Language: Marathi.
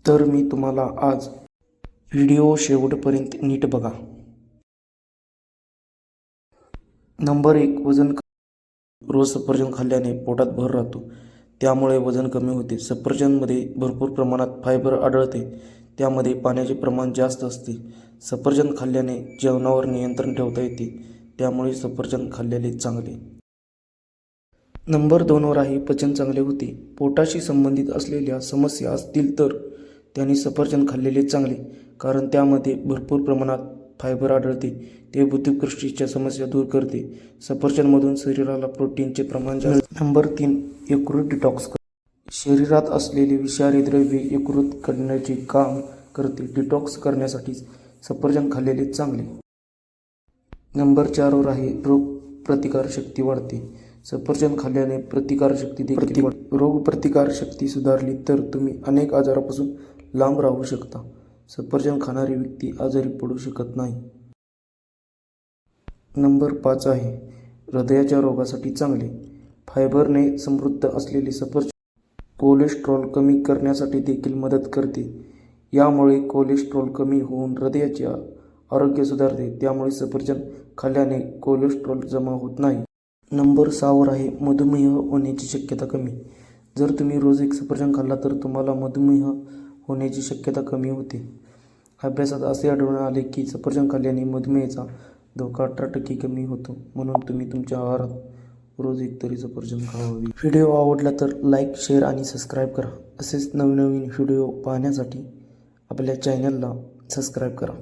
तर मी तुम्हाला आज व्हिडिओ शेवटपर्यंत नीट बघा. नंबर 1, वजन रोज सफरचंद खाल्ल्याने पोटात भर राहतो, त्यामुळे वजन कमी होते. सफरचंदमध्ये भरपूर प्रमाणात फायबर आढळते, त्यामध्ये पाण्याचे प्रमाण जास्त असते. सफरचंद खाल्ल्याने जेवणावर नियंत्रण ठेवता येते, त्यामुळे सफरचंद खाल्लेले चांगले. नंबर 2 वर आहे पचन चांगले होते. पोटाशी संबंधित असलेल्या समस्या असतील तर त्यांनी सफरचंद खाल्लेले चांगले, कारण त्यामध्ये भरपूर प्रमाणात फायबर आढळते. ते बद्धकोष्ठीच्या समस्या दूर करते. सफरचंदमधून शरीराला प्रोटीनचे प्रमाण जास्त. नंबर 3, यकृत डिटॉक्स करते. शरीरात असलेले विषारी द्रव्ये यकृत करण्याचे काम करते. डिटॉक्स करण्यासाठी सफरचंद खाल्लेले चांगले. नंबर 4 वर आहे रोगप्रतिकारशक्ती वाढते. सफरचंद खाल्ल्याने प्रतिकारशक्ती देखील वाढते. रोगप्रतिकारशक्ती सुधारली तर तुम्ही अनेक आजारापासून लांब राहू शकता. सफरचंद खाणारी व्यक्ती आजारी पडू शकत नाही. नंबर 5 आहे हृदयाच्या रोगासाठी चांगले. फायबरने समृद्ध असलेले सफरचंद कोलेस्ट्रॉल कमी करण्यासाठी देखील मदत करते. यामुळे कोलेस्ट्रॉल कमी होऊन हृदयाचे आरोग्य सुधारते. त्यामुळे सफरचंद खाल्ल्याने कोलेस्ट्रॉल जमा होत नाही. नंबर 6 वर आहे मधुमेह होण्याची शक्यता कमी. जर तुम्ही रोज एक सफरचंद खाल्ला तर तुम्हाला मधुमेह होण्याची शक्यता कमी होते. अभ्यासात असे आढळून आले की सफरचंद खाल्ल्याने मधुमेहाचा धोका 18% कमी होतो. म्हणून तुम्ही तुमच्या आहारात रोज एक तरी सफरचंद खावावे. व्हिडिओ आवडला तर लाईक, शेअर आणि सबस्क्राईब करा. असेच नवनवीन व्हिडिओ पाहण्यासाठी आपल्या चॅनलला सबस्क्राईब करा.